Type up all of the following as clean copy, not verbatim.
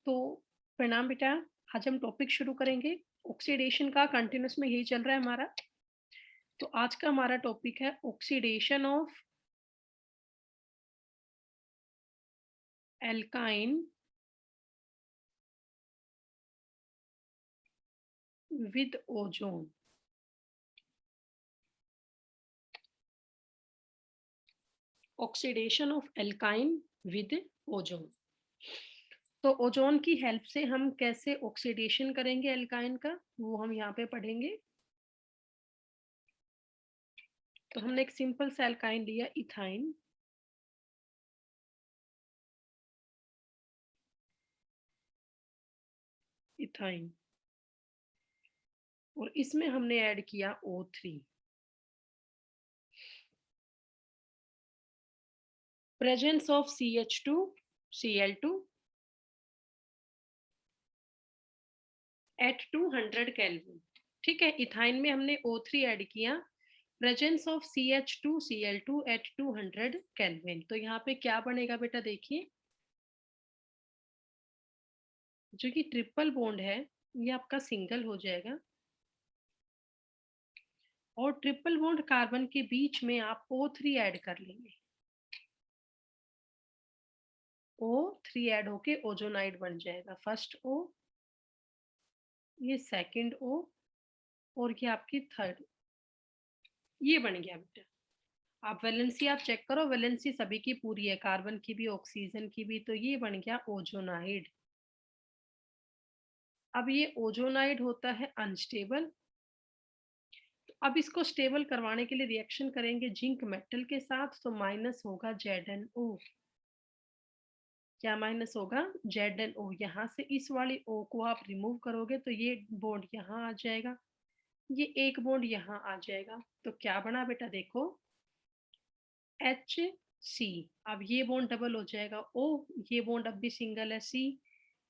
तो प्रणाम बेटा। आज हम टॉपिक शुरू करेंगे ऑक्सीडेशन का। कंटिन्यूस में यही चल रहा है हमारा। तो आज का हमारा टॉपिक है oxidation of alkyne with ozone. Oxidation of alkyne with ozone. तो ओजोन की हेल्प से हम कैसे ऑक्सीडेशन करेंगे एल्काइन का, वो हम यहाँ पे पढ़ेंगे। तो हमने एक सिंपल सा एल्काइन लिया, इथाइन। इथाइन और इसमें हमने ऐड किया O3। Presence of CH2 Cl2 at 200 kelvin. ठीक है, इथाइन में हमने O3 ऐड किया। Presence of CH2 Cl2 at 200 kelvin. तो यहाँ पे क्या बनेगा बेटा, देखिए जो कि ट्रिपल बॉन्ड है ये आपका सिंगल हो जाएगा और ट्रिपल बॉन्ड कार्बन के बीच में आप O3 ऐड कर लेंगे। O3 ऐड होके ओजोनाइड बन जाएगा। फर्स्ट O, ये सेकंड O और ये आपकी थर्ड। ये बन गया बेटा। आप वैलेंसी आप चेक करो, वैलेंसी सभी की पूरी है, कार्बन की भी ऑक्सीजन की भी। तो ये बन गया ओजोनाइड। अब ये ओजोनाइड होता है अनस्टेबल। तो अब इसको स्टेबल करवाने के लिए रिएक्शन करेंगे जिंक मेटल के साथ। तो माइनस होगा ZnO। क्या माइनस होगा? ZnO। यहाँ से इस वाली O को आप रिमूव करोगे तो ये बॉन्ड यहाँ आ जाएगा, ये एक बॉन्ड यहाँ आ जाएगा। तो क्या बना बेटा, देखो HC। अब ये बॉन्ड डबल हो जाएगा O। ये बॉन्ड अब भी सिंगल है C।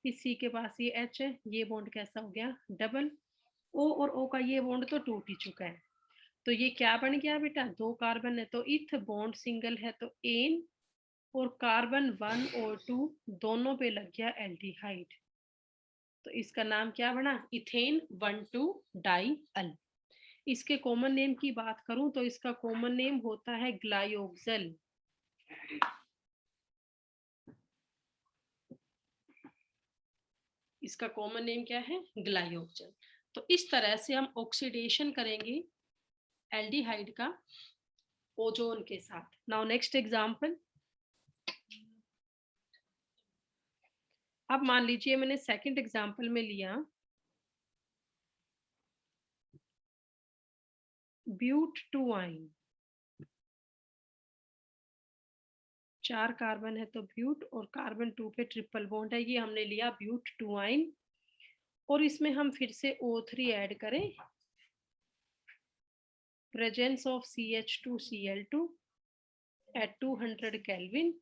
इस C के पास ये H है, ये बॉन्ड कैसा हो गया? डबल। O और O का ये बॉन्ड तो टूट ही चुका है। तो ये क्या बन गया बेटा? दो कार्बन है तो इथ बॉन्ड सिंगल है तो एन, और कार्बन 1 और 2 दोनों पे लग गया एल्डिहाइड। तो इसका नाम क्या बना? इथेन 1,2 डाई अल। इसके कॉमन नेम की बात करूं तो इसका कॉमन नेम होता है ग्लायोक्सल। इसका कॉमन नेम क्या है? ग्लायोक्सल। तो इस तरह से हम ऑक्सीडेशन करेंगे एल्डिहाइड का ओजोन के साथ। Now next example. अब मान लीजिए मैंने सेकंड एग्जांपल में लिया ब्यूट 2 आइन। 4 कार्बन है तो ब्यूट, और कार्बन 2 पे ट्रिपल बॉन्ड है, ये हमने लिया ब्यूट 2 आइन। और इसमें हम फिर से O3 ऐड करें। Presence of CH2 Cl2 at 200 kelvin.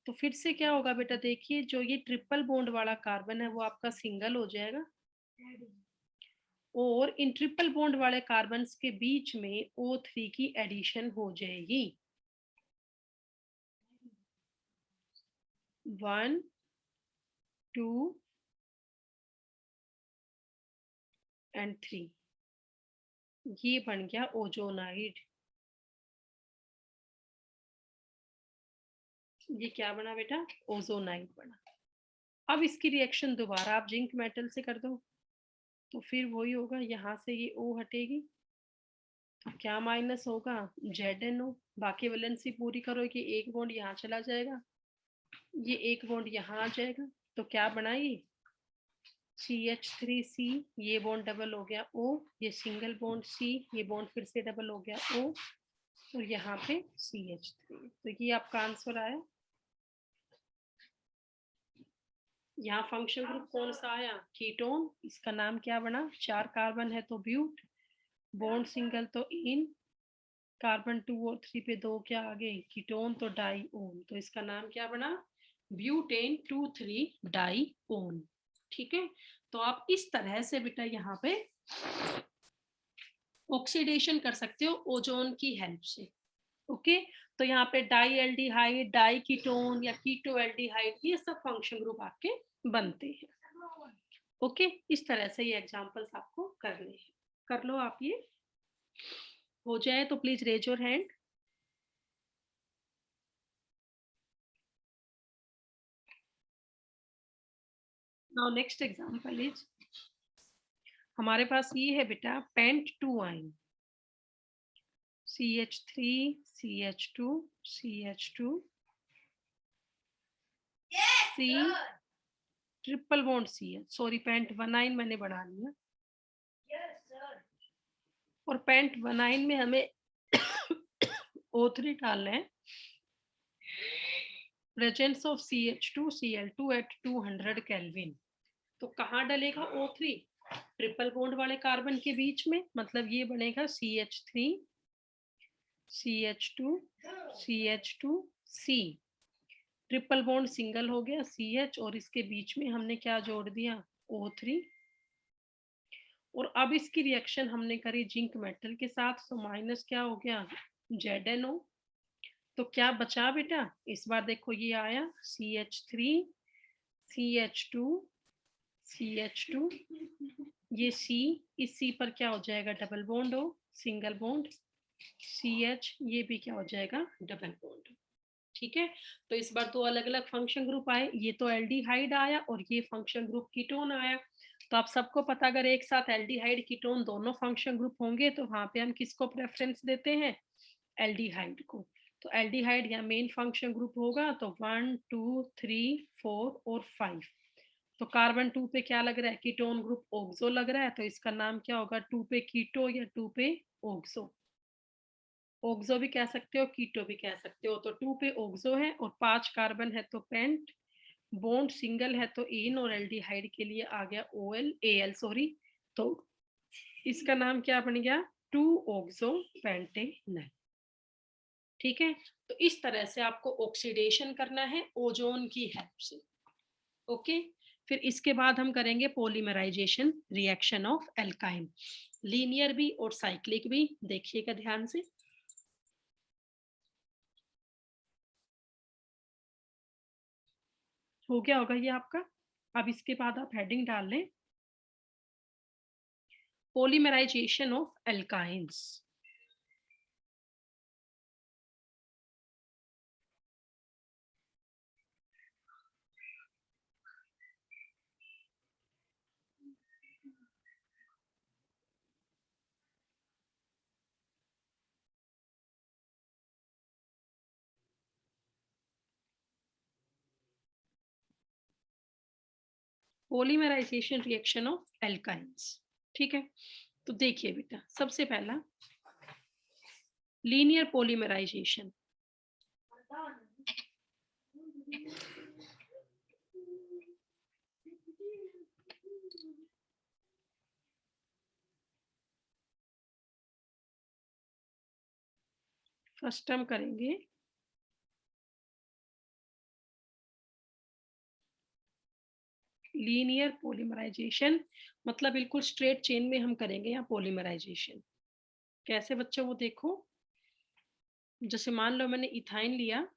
तो फिर से क्या होगा बेटा, देखिए जो ये ट्रिपल बॉन्ड वाला कार्बन है वो आपका सिंगल हो जाएगा, और इन ट्रिपल बॉन्ड वाले कार्बन के बीच में O3 की एडिशन हो जाएगी। 1 2 एंड 3। ये बन गया ओजोनाइड। ये क्या बना बेटा? ओजोनाइड बना। अब इसकी रिएक्शन दोबारा आप जिंक मेटल से कर दो तो फिर वही होगा, यहाँ से ये O हटेगी तो क्या माइनस होगा? ZnO। बाकी वैलेंसी पूरी करो कि एक बॉन्ड यहाँ चला जाएगा, ये एक बॉन्ड यहाँ आ जाएगा। तो क्या बना ये? CH3C। ये बॉन्ड डबल हो गया O, ये सिंगल बॉन्ड C, ये बॉन्ड फिर से डबल हो गया O, और यहाँ पे CH3। तो ये आपका आंसर आया। यहाँ फंक्शन ग्रुप कौन सा आया? कीटोन। इसका नाम क्या बना? 4 कार्बन है तो ब्यूट, बॉन्ड सिंगल तो इन, कार्बन 2 और 3 पे 2 क्या आ गए? कीटोन तो डाईओन। तो इसका नाम क्या बना? ब्यूटेन 2,3 डाईओन। ठीक है, तो आप इस तरह से बेटा यहाँ पे ऑक्सीडेशन कर सकते हो ओजोन की हेल्प से। ओके, तो यहाँ पे डाई एल्डिहाइड, डाई कीटोन या कीटो एल्डिहाइड, ये सब फंक्शन ग्रुप आपके बनते हैं। ओके, इस तरह से ये एग्जांपल्स आपको करने हैं। कर लो आप ये। हो जाए तो please raise your hand. Now next example is, हमारे पास ये है बेटा pent two yne, CH3 CH2 CH2 C triple bond CH, sorry pent one yne मैंने बढ़ा लिया। और पेंट वन आइन में हमें O3 डालना है, presence of CH2 Cl2 at 200 kelvin. तो कहाँ डलेगा O3? ट्रिपल बॉन्ड वाले कार्बन के बीच में, मतलब ये बनेगा CH3 CH2 CH2 C। Triple bond single हो गया CH, और इसके बीच में हमने क्या जोड़ दिया? O3। और अब इसकी रिएक्शन हमने करी जिंक मेटल के साथ, तो माइनस क्या हो गया? ZnO। तो क्या बचा बेटा? इस बार देखो ये आया CH3 CH2 CH2, ये C, इस C पर क्या हो जाएगा? डबल बॉन्ड हो, सिंगल बॉन्ड CH, ये भी क्या हो जाएगा? Double bond. ठीक है, तो इस बार दो अलग अलग फंक्शन ग्रुप आए, ये तो एल्डिहाइड आया और ये फंक्शन ग्रुप कीटोन आया। तो आप सबको पता, अगर एक साथ एल्डिहाइड कीटोन दोनों फंक्शन ग्रुप होंगे तो वहां पे हम किसको प्रेफरेंस देते हैं? एल्डिहाइड को। तो एल्डिहाइड या मेन फंक्शन ग्रुप होगा, तो 1 2 3 4 और 5। तो कार्बन 2 पे क्या लग रहा है? कीटोन ग्रुप ऑक्सो लग रहा है, तो इसका नाम क्या होगा? 2 पे कीटो या 2 पे ऑक्सो। ऑक्सो भी कह सकते हो, कीटो भी कह सकते हो। तो 2 पे ऑक्सो है और 5 कार्बन है तो पेंट, बॉन्ड सिंगल है तो इन, और एल्डिहाइड के लिए आ गया OL AL सॉरी। तो इसका नाम क्या बन गया? 2 ऑक्सो पेंटेनल। ठीक है, तो इस तरह से आपको ऑक्सीडेशन करना है ओजोन की हेल्प से। ओके, फिर इसके बाद हम करेंगे polymerisation reaction of alkyne, linear भी और साइक्लिक भी। देखिएगा ध्यान से। हो गया होगा ये आपका। अब इसके बाद आप हेडिंग डाल लें, polymerisation of alkynes. Polymerisation reaction of alkynes. ठीक है, तो देखिए बेटा, सबसे पहला लीनियर पॉलीमराइजेशन। फर्स्ट हम करेंगे लीनियर पॉलीमराइजेशन, मतलब बिल्कुल स्ट्रेट चेन में हम करेंगे यहाँ पॉलीमराइजेशन। कैसे बच्चों? वो देखो, जैसे मान लो मैंने इथाइन लिया,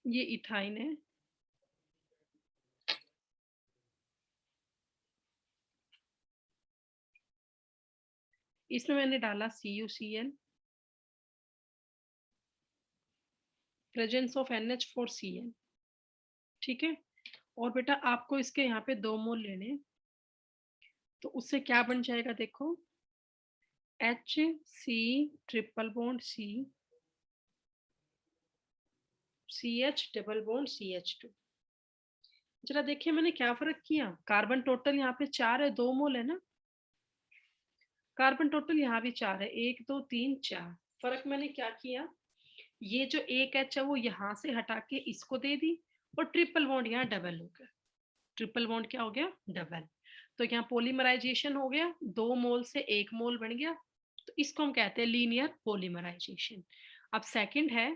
ये इथाइन है, इसमें मैंने डाला CuCl, प्रेजेंस ऑफ NH4Cl। ठीक है, और बेटा आपको इसके यहाँ पे 2 मोल लेने, तो उससे क्या बन जाएगा? देखो, HC triple bond CH double bond CH2। जरा देखिए मैंने क्या फर्क किया। कार्बन टोटल यहाँ पे 4 है, 2 मोल है ना। कार्बन टोटल यहाँ भी 4 है, 1 2 3 4। फर्क मैंने क्या किया? ये जो एक H है वो यहाँ से हटा के इसको दे दी, और ट्रिपल बॉन्ड यहाँ डबल हो गया। ट्रिपल बॉन्ड क्या हो गया? डबल। तो यहाँ पॉलीमराइजेशन हो गया, 2 मोल से 1 मोल बन गया। तो इसको हम कहते हैं लीनियर पॉलीमराइजेशन। अब सेकंड है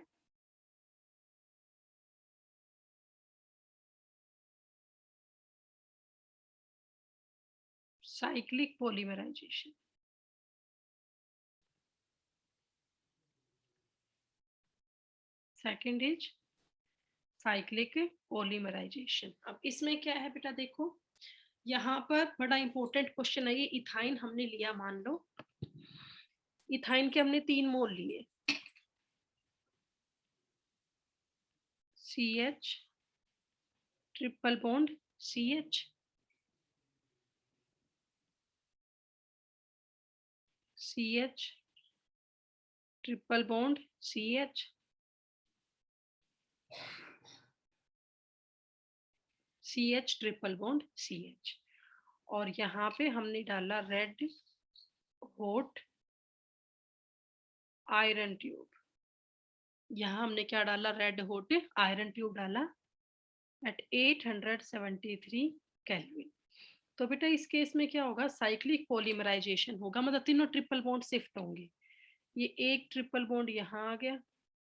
cyclic polymerisation. Second is cyclic polymerisation. अब इसमें क्या है बेटा, देखो यहाँ पर बड़ा इंपॉर्टेंट क्वेश्चन है ये। इथाइन हमने लिया, मान लो इथाइन के हमने 3 मोल लिए, CH triple bond CH, CH triple bond CH, CH triple bond CH। और यहाँ पे हमने डाला रेड हॉट आयरन ट्यूब। यहाँ हमने क्या डाला, रेड हॉट आयरन ट्यूब डाला एट 873 केल्विन। तो बेटा इस केस में क्या होगा, साइक्लिक पॉलीमराइजेशन होगा, मतलब तीनों ट्रिपल बॉन्ड शिफ्ट होंगे। ये एक ट्रिपल बॉन्ड यहाँ आ गया,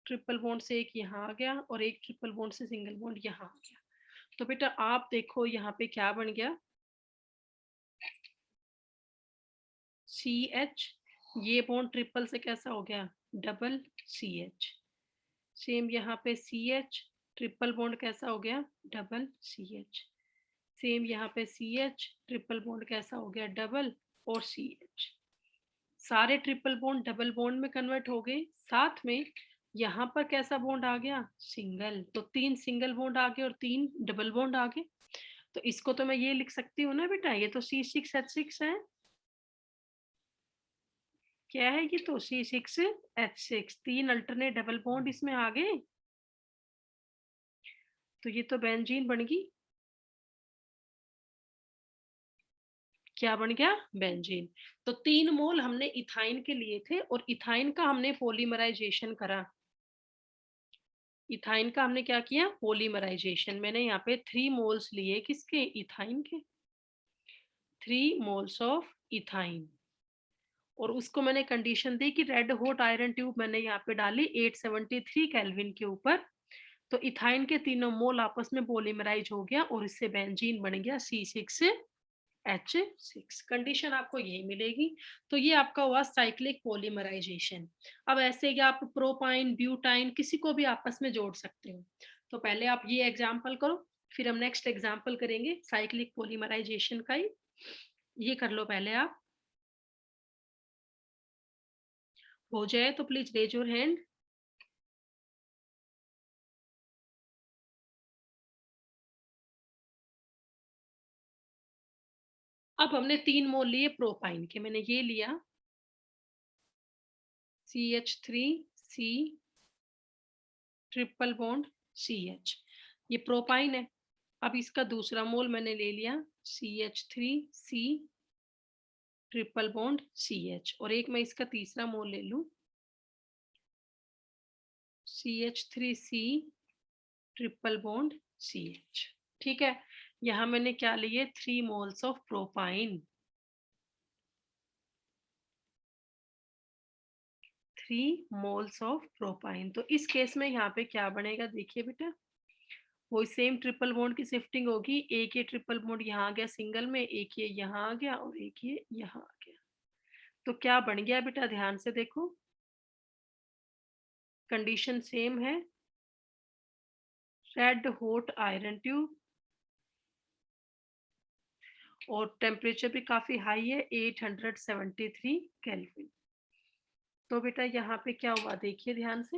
ट्रिपल बॉन्ड से एक यहाँ आ गया, और एक ट्रिपल बॉन्ड से सिंगल बॉन्ड यहाँ आ गया। तो बेटा आप देखो यहाँ पे क्या बन गया, CH, ये बॉन्ड ट्रिपल से कैसा हो गया, डबल CH। सेम यहाँ पे CH ट्रिपल बॉन्ड कैसा हो गया, डबल CH। सेम यहाँ पे CH ट्रिपल बॉन्ड कैसा हो गया, डबल और CH। सारे ट्रिपल बॉन्ड डबल बॉन्ड में कन्वर्ट हो गए, साथ में यहाँ पर कैसा बॉन्ड आ गया, सिंगल। तो 3 सिंगल बॉन्ड आ गए और 3 डबल बॉन्ड आ गए। तो इसको तो मैं ये लिख सकती हूँ ना बेटा, ये तो C6H6 है। क्या है ये, तो C6H6, 3 अल्टरनेट डबल बॉन्ड इसमें आ गए। तो ये तो बेंजीन बन गई। क्या बन गया, बेंजीन। तो 3 मोल हमने इथाइन के लिए थे, और इथाइन का हमने पॉलीमराइजेशन करा। इथाइन का हमने क्या किया, पॉलीमराइजेशन। मैंने यहाँ पे 3 मोल्स लिए, किसके, इथाइन के, 3 मोल्स ऑफ इथाइन। और उसको मैंने कंडीशन दी कि रेड हॉट आयरन ट्यूब मैंने यहाँ पे डाली 873 केल्विन के ऊपर। तो इथाइन के तीनों मोल आपस में पॉलीमराइज हो गया, और इससे बेंजीन बन गया C6H6। कंडीशन आपको यही मिलेगी। तो ये आपका हुआ साइक्लिक पॉलीमराइजेशन। अब ऐसे ही आप प्रोपाइन ब्यूटाइन किसी को भी आपस में जोड़ सकते हो। तो पहले आप ये एग्जाम्पल करो, फिर हम नेक्स्ट एग्जाम्पल करेंगे साइक्लिक पॉलीमराइजेशन का ही। ये कर लो पहले आप, हो जाए तो प्लीज रेज योर हैंड। अब हमने 3 मोल लिए प्रोपाइन के, मैंने ये लिया CH3C ट्रिपल बॉन्ड CH, ये प्रोपाइन है। अब इसका दूसरा मोल मैंने ले लिया CH3C ट्रिपल बॉन्ड CH, और एक मैं इसका तीसरा मोल ले लूं CH3C ट्रिपल बॉन्ड CH। ठीक है, यहाँ मैंने क्या लिए, 3 moles of propyne, 3 moles of propyne. तो इस केस में यहाँ पे क्या बनेगा, देखिए बेटा, वो सेम ट्रिपल बॉन्ड की शिफ्टिंग होगी। एक ये ट्रिपल बॉन्ड यहाँ आ गया सिंगल में, एक ये यहाँ आ गया, और एक ये यहाँ आ गया। तो क्या बन गया बेटा, ध्यान से देखो, कंडीशन सेम है, रेड हॉट आयरन ट्यूब, और टेम्परेचर भी काफी हाई है 873 केल्विन। तो बेटा यहाँ पे क्या हुआ, देखिए ध्यान से,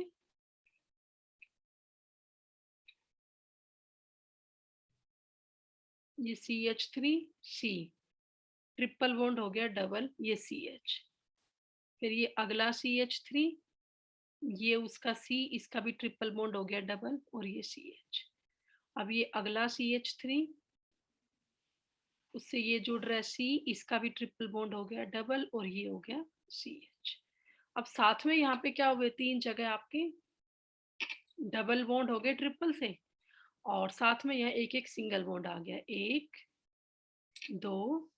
ये CH3C ट्रिपल बॉन्ड हो गया डबल, ये CH, फिर ये अगला CH3, ये उसका C, इसका भी ट्रिपल बॉन्ड हो गया डबल, और ये CH। अब ये अगला CH3, उससे ये जुड़ रहा है C, इसका भी ट्रिपल बॉन्ड हो गया डबल, और ये हो गया CH। अब साथ में यहाँ पे क्या हुए, 3 जगह आपके डबल बॉन्ड हो गए ट्रिपल से, और साथ में यहाँ एक एक सिंगल बॉन्ड आ गया, 1 2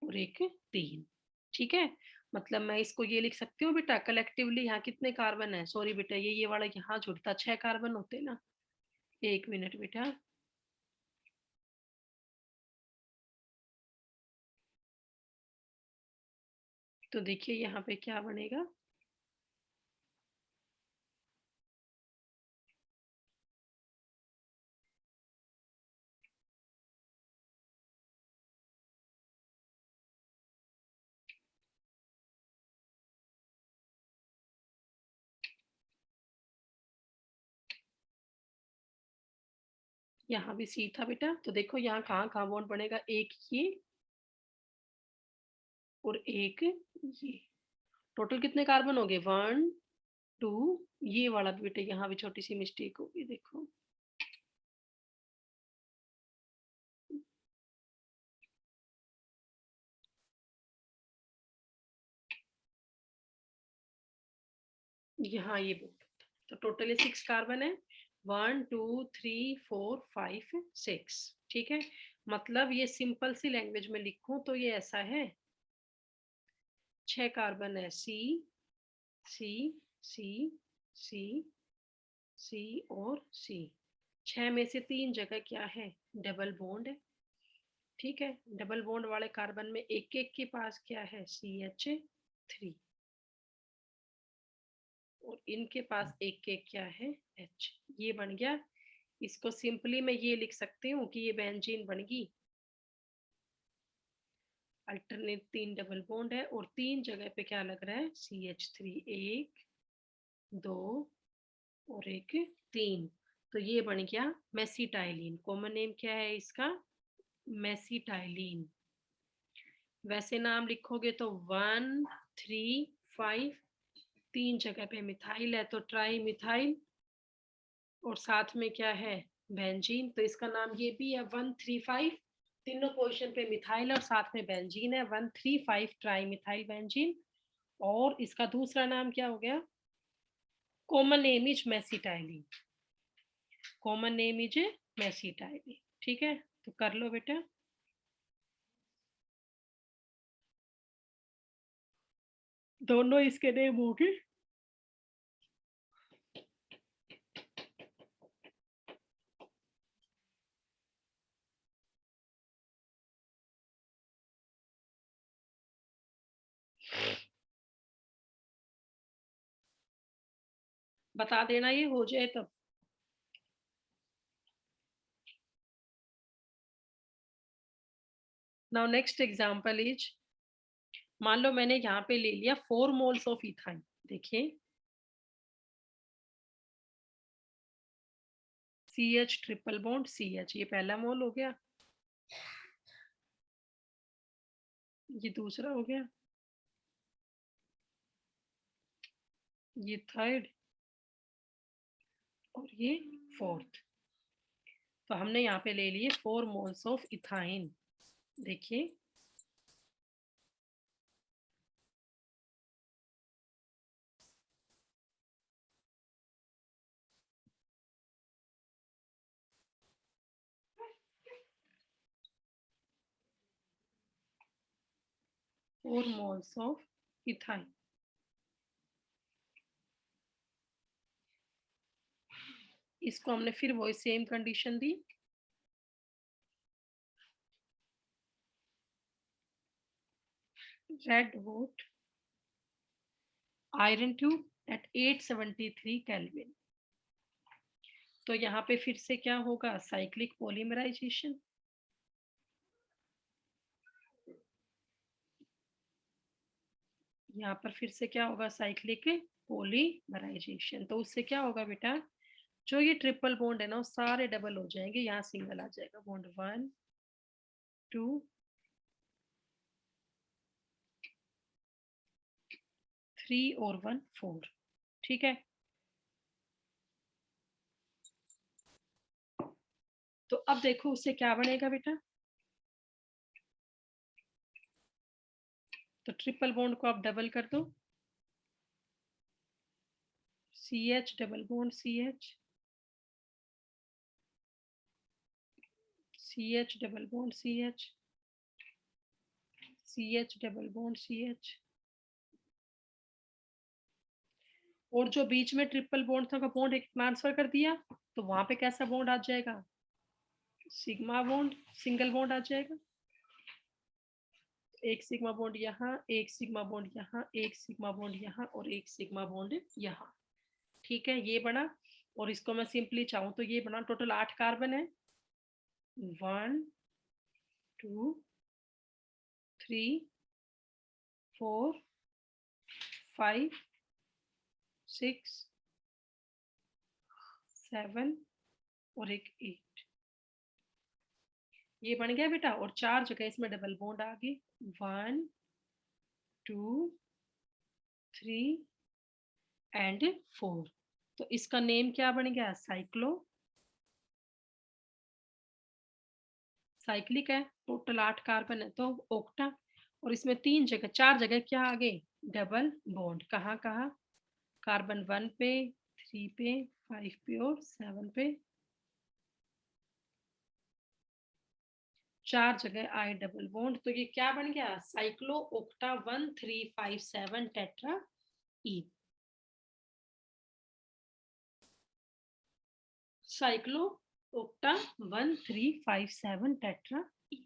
और 1 3। ठीक है, मतलब मैं इसको ये लिख सकती हूँ बेटा, कलेक्टिवली यहाँ कितने कार्बन है, सॉरी बेटा, ये वाला यहाँ जुड़ता 6 कार्बन होते ना। 1 मिनट बेटा, तो देखिए यहाँ पे क्या बनेगा, यहाँ भी सी था बेटा, तो देखो यहाँ कहाँ कहाँ बॉन्ड बनेगा, एक ये और एक ये, टोटल कितने कार्बन हो गए, 1 2, ये वाला भी बेटा यहाँ भी छोटी सी मिस्टेक होगी, देखो यहाँ ये बॉन्ड, तो टोटली 6 कार्बन है, 1 2 3 4 5 6, ठीक है। मतलब ये सिंपल सी लैंग्वेज में लिखूं तो ये ऐसा है, 6 कार्बन है, सी सी सी सी सी और सी, 6 में से 3 जगह क्या है, डबल बॉन्ड है, ठीक है। डबल बॉन्ड वाले कार्बन में एक एक के पास क्या है, CH3, और इनके पास एक एक क्या है, H, ये बन गया। इसको सिंपली मैं ये लिख सकती हूँ कि ये बेंजीन बन गई, अल्टरनेट 3 डबल बॉन्ड है और 3 जगह पे क्या लग रहा है, CH3, 1 2 और एक 3, तो ये बन गया मेसिटाइलिन। कॉमन नेम क्या है इसका, मेसिटाइलिन। वैसे नाम लिखोगे तो 1 3 5, 3 जगह पे मिथाइल है तो ट्राई मिथाइल, और साथ में क्या है, बेंजीन, तो इसका नाम ये भी है 135, तीनों पोजीशन पे मिथाइल और साथ में बेंजीन है, 135 ट्राई मिथाइल बेंजीन। और इसका दूसरा नाम क्या हो गया, common name is mesitylene, common name is mesitylene, ठीक है। तो कर लो बेटा, दोनों इसके नेम हो गए। बता देना ये हो जाए तब। नाउ नेक्स्ट एग्जांपल इज, मान लो मैंने यहाँ पे ले लिया 4 मोल्स ऑफ इथाइन, देखिए CH ट्रिपल बॉन्ड CH, ये पहला मोल हो गया, ये दूसरा हो गया, ये थर्ड और ये फोर्थ। तो हमने यहाँ पे ले लिए 4 मोल्स ऑफ इथाइन, देखिए 4 मोल्स ऑफ इथाइन। इसको हमने फिर वही same condition the, red hot iron tube at 873 kelvin. तो यहाँ पे फिर से क्या होगा, साइक्लिक पॉलीमराइजेशन, यहाँ पर फिर से क्या होगा, साइक्लिक पॉलीमराइजेशन। तो उससे क्या होगा बेटा, जो ये ट्रिपल बॉन्ड है ना वो सारे डबल हो जाएंगे, यहाँ सिंगल आ जाएगा, बॉन्ड 1 2 3 और 1 4, ठीक है। तो अब देखो उससे क्या बनेगा बेटा, तो ट्रिपल बॉन्ड को आप डबल कर दो, CH double bond CH, CH double bond CH, CH double bond CH, और जो बीच में ट्रिपल बॉन्ड था का बॉन्ड एक ट्रांसफर कर दिया, तो वहां पे कैसा बॉन्ड आ जाएगा, सिग्मा बॉन्ड, सिंगल बॉन्ड आ जाएगा। एक सिग्मा बॉन्ड यहाँ, एक सिग्मा बॉन्ड यहाँ, एक सिग्मा बॉन्ड यहाँ और एक सिग्मा बॉन्ड यहाँ। ठीक है, ये बना। और इसको मैं सिंपली चाहूँ तो ये बना, टोटल 8 कार्बन है। 1 2 3 4 5 6 7 और एक 8। ये बन गया बेटा। और 4 जगह इसमें डबल बॉन्ड आ गई। 1 2 3 एंड 4। तो इसका नेम क्या बन गया? साइक्लिक है। टोटल 8 कार्बन है तो ओक्टा। और इसमें 4 जगह क्या आ गए? Double bond. कहाँ कहाँ? कार्बन 1 पे, 3 पे, 5 पे और 7 पे। 4 जगह आए डबल बॉन्ड। तो ये क्या बन गया? साइक्लो ओक्टा 1357 टेट्रा ई। साइक्लो ओक्टा 1357 टेट्रा ई।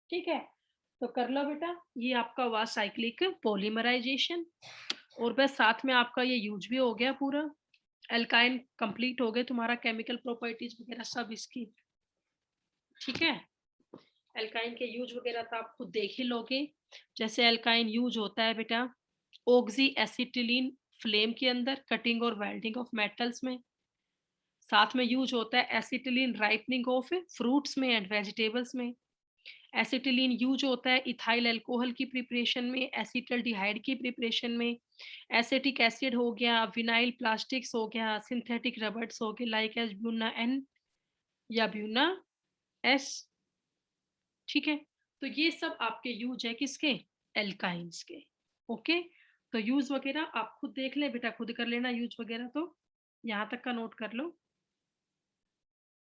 ठीक है, तो कर लो बेटा। ये आपका हुआ साइक्लिक पॉलीमराइजेशन। और बस साथ में आपका ये यूज भी हो गया पूरा। एल्काइन कंप्लीट हो गए तुम्हारा, केमिकल प्रॉपर्टीज वगैरह सब इसकी। ठीक है, एल्काइन के यूज वगैरह तो आप खुद देख ही लोगे। जैसे एल्काइन यूज होता है बेटा ऑक्सी एसिटिलीन फ्लेम के अंदर, कटिंग और वेल्डिंग ऑफ मेटल्स में। साथ में यूज होता है एसिटिलीन राइपनिंग ऑफ फ्रूट्स में एंड वेजिटेबल्स में। एसिटिलीन यूज होता है इथाइल अल्कोहल की प्रिपरेशन में, एसिटल्डिहाइड की प्रिपरेशन में। एसिटिक एसिड हो गया, विनाइल प्लास्टिक्स हो गया, सिंथेटिक रबर्स हो गए लाइक एज ब्यूना एन या ब्यूना एस। ठीक है, तो ये सब आपके यूज है किसके? एल्काइंस के। ओके, तो यूज वगैरह आप खुद देख ले बेटा, खुद कर लेना यूज वगैरह। तो यहाँ तक का नोट कर लो।